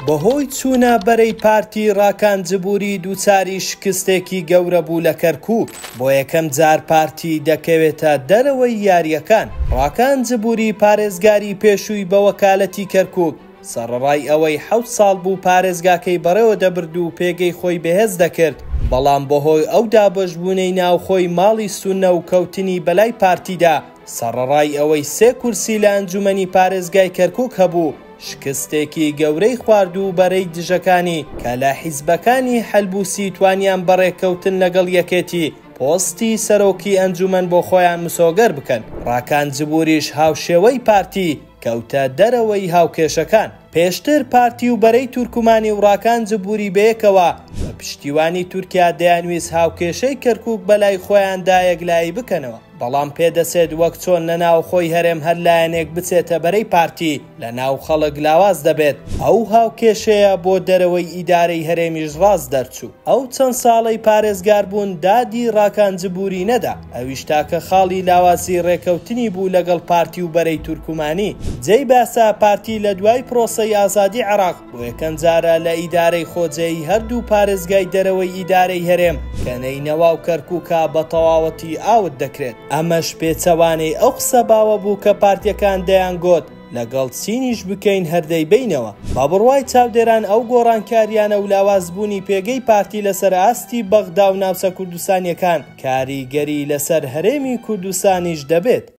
بەهۆی چوونە بەرەی پارتی ڕاکان جبوری دووچاری شکستێکی گەورە بوو لە کەرکووک. بۆ یەکەم جار پارتی دەکەوێتە دەرەوەی یاریەکان. ڕاکان جبوری پارێزگاری پێشووی بە وەکالەتی کەرکووک سەرڕای ئەوەی 7 ساڵ بوو پارێزگاکەی بەڕێوە دەبرد و پێگەی خۆی بەهێز دەکرد، بەڵام بەهۆی ئەو دابەشبوونەی ناوخۆی ماڵی سونە و کەوتنی بەلای پارتیدا سەرڕای ئەوەی 3 کورسی لە ئەنجومەنی پارێزگای کەرکووک هەبوو، شکستێکی گەورەی خوارد و بەرەی دژەکانی کە لە حیزبەکانی حەلبوسی توانیان بەڕێکەوتن لەگەڵ یەکێتی پۆستی سەرۆکی ئەنجومەن بۆ خۆیان مسۆگەر بکەن. ڕاکان جبوریش هاوشێوەی پارتی کەوتە دەرەوەی هاوکێشەکان. پێشتر پارتی و بەرەی تورکمانی و ڕاکان جبوری بەیەکەوە بە پشتیوانی تورکیا دەیانویست هاوکێشەی کەرکووک بەلای خۆیاندا یەکلایی بکەنەوە، بەڵام پێدەچێت وەک چۆن لە ناو خۆی هەرێم هەر لایەنێک بچێتە بەرەی پارتی لە ناو خەڵک لاواز دەبێت. ئەو هاوکێشەیە بۆ دەرەوەی ئیدارەی هەرێمیش ڕاست دەرچوو. ئەو چەند ساڵەی پارێزگار بوون دادی ڕاکان جبوری نەدا، ئەویش تاکە خاڵی لاوازی ڕێکەوتنی بوو لەگەڵ پارتی و بەرەی تورکمانی. جێی باسا پارتی لە دوای پرۆسەی ئازادی عێراق بۆ یەکەم جارە لە ئیدارەی خۆجێی هەردوو پارێزگای دەرەوەی ئیدارەی هەرێم کە نەینەوا و کەرکووکە بە تەواوەتی ئاوت دەکرێت. ئەمەش پێچەوانەی ئەو قسە باوە بوو کە پارتیەکان دەیانگوت لەگەڵ چینیش بکەین هەردەی بینەوە. با بڕوای چاودێران ئەو گۆڕانکاریانە و لاوازبوونی پێگەی پارتی لەسەر ئاستی بەغدا و ناوچە کوردستانیەکان کاریگەری لەسەر هەرێمی کوردستانیش دەبێت.